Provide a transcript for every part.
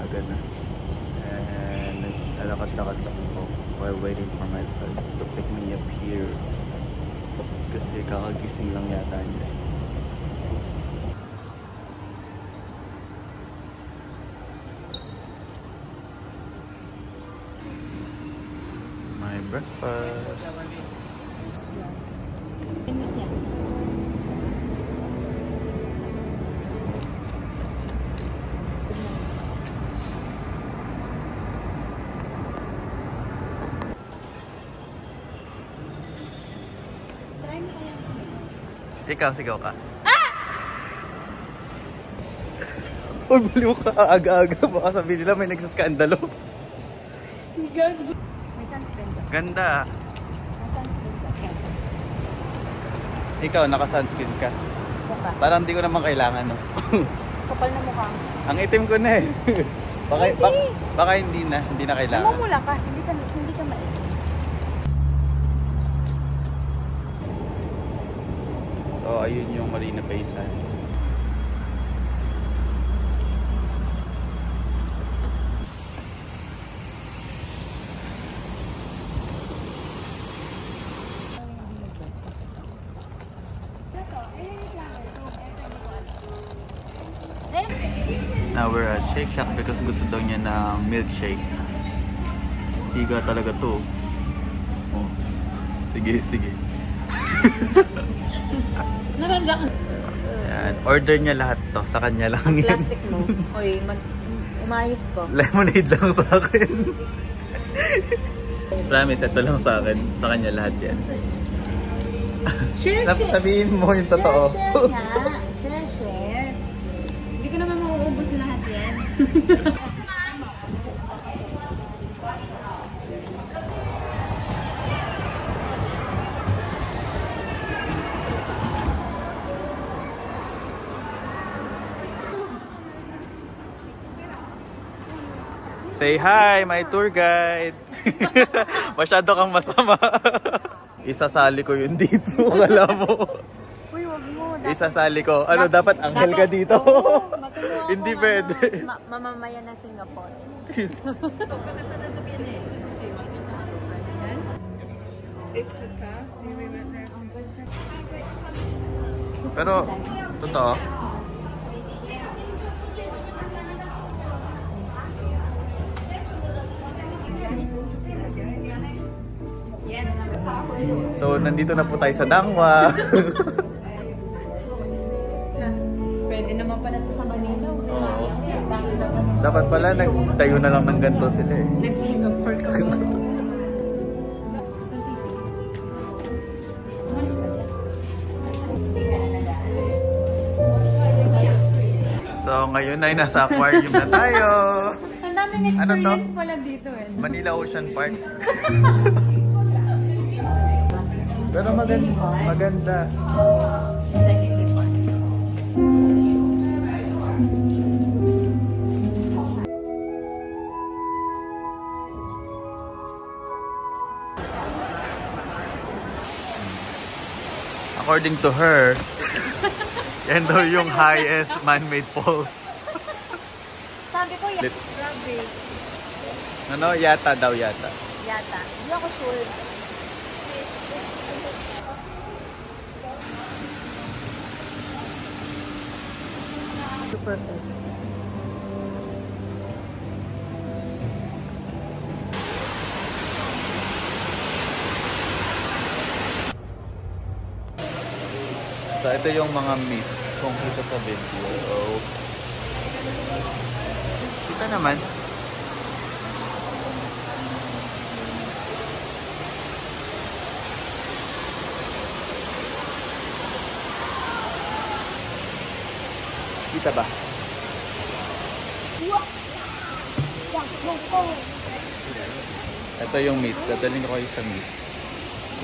maaga na. And nalakad-lakad ako while waiting for my friend to pick me up here. Kasi kakagising lang yata niya. My breakfast. Ikaw, sigaw ka. Uy, baliw ka. Aga-aga. Baka sabihin nila may nagsaskandalo. Ganda. Ikaw, naka-sunscreen ka. Parang hindi ko naman kailangan, no? Kapal na mukha. Ang itim ko na eh. Baka hindi na kailangan. Mamula ka. Hindi ka maitim. So, ayun yung Marina Bay Sands. Now we're at Shake Shack because gusto daw niya ng milkshake. Siga talaga to. Oh. Sige. Ayan. Order niya lahat to. Sa kanya lang yan. Plastic mo. Oy, umayos ko. Lemonade lang sa akin. Promise, ito lang sa akin. Sa kanya lahat yan. Share. Sabihin mo yung totoo. Share nga. Share. Hindi ko naman mauubos lahat yan. Say hi, my tour guide. Masyado kang masama. Isasali ko yun dito. Kala mo. Uy, wag mo. Isasali ko. Ano, dapat anghel ka dito? Hindi pwede. Mamamayan ng Singapore. Pero, totoo. So, nandito na po tayo sa Dangwa. Pwede naman pala ito sa Manila. Oo. Dapat pala, nagtayo na lang ng ganito sila eh. Nag-Singapore ka ba? So, ngayon ay nasa aquarium na tayo. Ang daming experience pala dito eh. Manila Ocean Park. Pero maganda. According to her, yan daw yung highest man-made falls. Sabi ko, grabe. Ano? Yata daw, yata. Yata. Hindi ako sure. Perfect. So, ito yung mga mist kung kita sa video. Oh. Kita naman. Kita ba? Ito yung mist. Dadalhin ko kayo sa mist.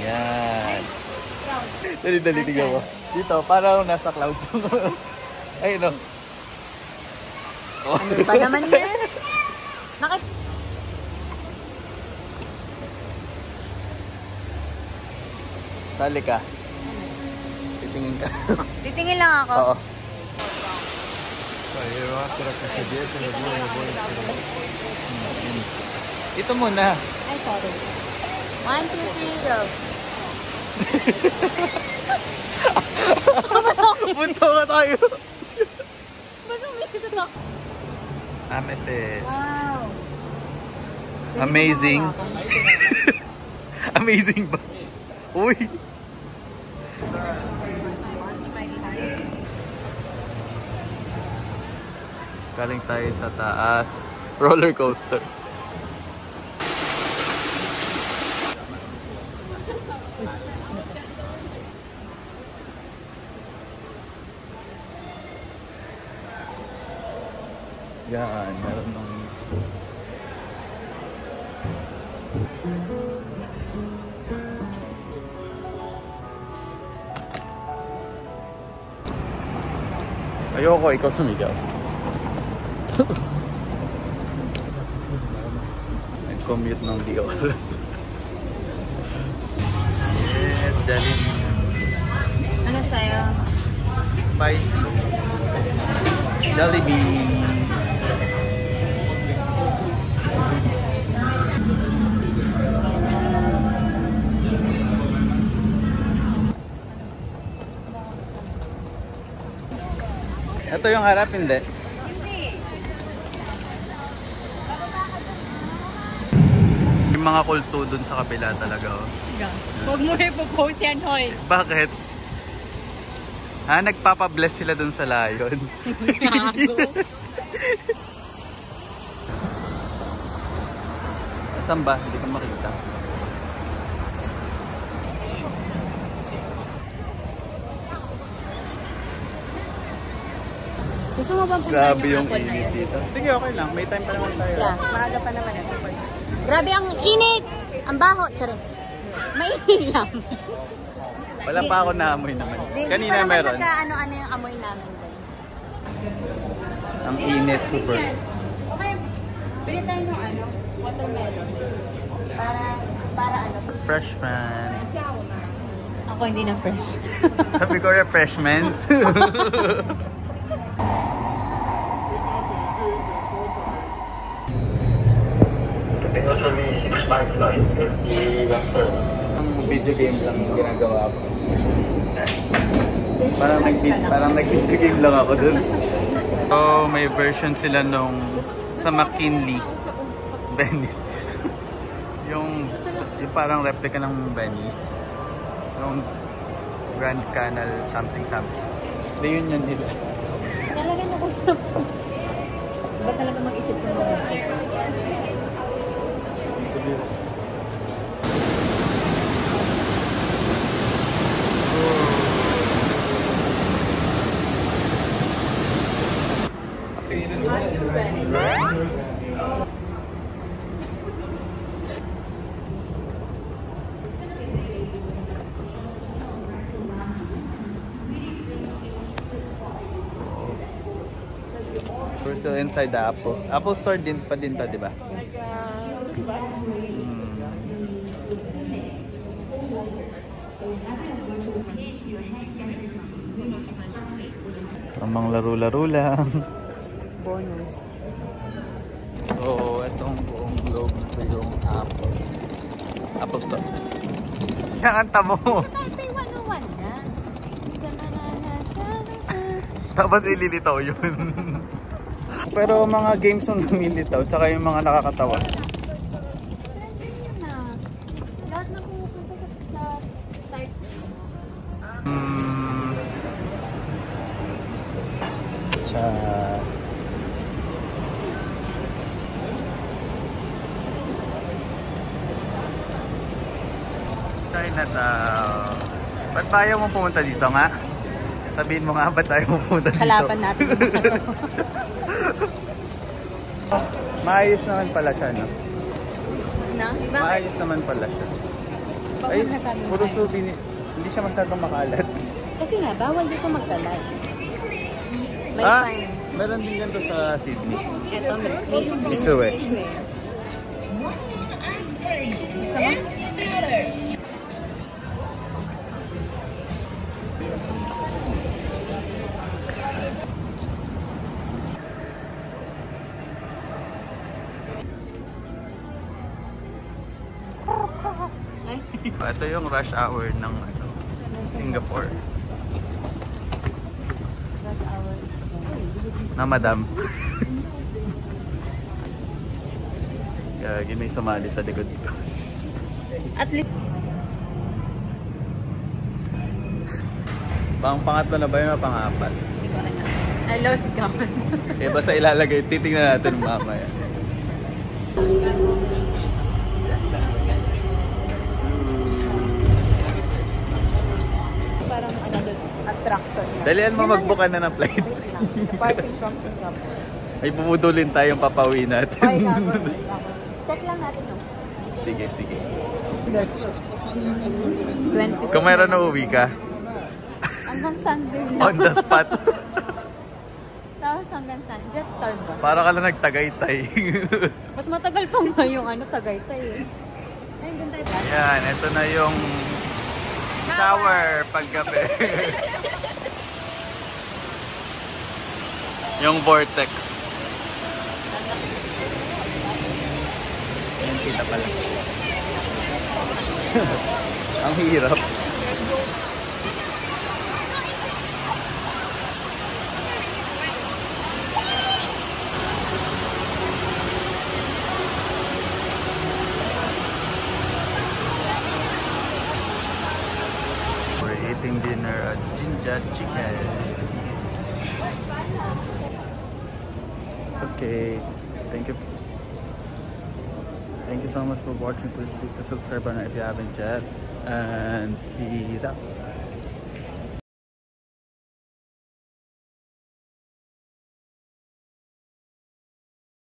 Yan. Dali, tignan mo. Dito, parang nasa cloud. Ayun o. Ano ba naman yan? Sali ka. Titingin ka. Titingin lang ako. Oo. Ito muna. Ay, sorry. 1, 2, 3, go. Punto ka tayo. Masumito. Amethyst. Wow. Amazing. Amazing ba? Uy. Galing tayo sa taas. Roller coaster. Yan, meron ng miso. Ayoko, ikaw sumigaw. Nag-commute ng di oras. Yes, Jollibee. Ano sa'yo? Spicy. Jollibee. Ito yung harap, hindi? Yung mga kulto dun sa kabila talaga. Oh. Huwag mo ipopost yan, hoy. Bakit? Ha? Nagpapabless sila dun sa layon. Saan ba? Hindi ko makita. Gusto mo bang punta Grabe yung init dito. Sige, okay lang. May time pa naman tayo. Yeah, maaga pa naman ito. Grabe ang init! Ang baho! Charing. Mainit lang. Wala pa ako naamoy naman. Kanina meron. Ano yung amoy namin doon. Ang init, super. Okay, bili tayo ng watermelon. Para ano. Freshman. Ako hindi na fresh. Sabi ko refreshment. Ang video game lang yung ginagawa ko. Parang nag-video game lang ako dun. So, may version sila nung sa McKinley, Venice. yung parang replica ng Venice. Yung Grand Canal something. Reunion nila. Talaga nag-usap. Ba talaga mag-isip ko naman? We're still inside the Apple Store din pa din to, di ba? Yes. Tamang laro-laro lang. Bonus. So, itong buong globe na ito yung Apple Store. Kakanta mo! Taipei 101 na. Tapos ililitaw yun. Pero mga games yung lumilitaw, tsaka yung mga nakakatawa. Lahat na pumupunta sa start. Chinatown. Ba't ba ayaw mo pumunta dito nga? Sabihin mo nga, ba't ayaw mo pumunta dito? Kalaban natin. Maayos naman pala siya, no? Na? Maayos naman pala siya. Bakit nasabi mo? puro souvenir. Hindi siya masyadong makalat. Kasi nga, bawal dito magkalat. May fine. Meron din ganito sa Sydney. Ito, may Isuwe. Gusto mo? Ito yung rush hour ng Singapore. Rush hour. Na madam. Gagi, may sumali sa likod ko. At least. Pangatlo na ba yun o pang-apat? Hindi ko alam. I lost count. Eh, basta ilalagay. Titignan natin mamaya. Parang ano doon, attraction na. Dalian mo magbuka na ng flight. Departing from Singapore. May bubudulin tayong papauwi natin. Okay, check lang natin yung. Sige, sige. 26. Kung meron na uwi ka, Hanggang Sunday na. on the spot. Tapos hanggang Sunday. Jet star ba? Para ka lang nagtagaytay. Mas matagal pa nga yung Tagaytay eh. Ayun, doon tayo ba? Yan, ito na yung shower paggabi. Yung vortex. Yan, kita pala. Ang hirap. We're eating dinner at Jinja Chicken. Okay, thank you. Thank you so much for watching. Please click the subscribe button if you haven't yet. And peace out.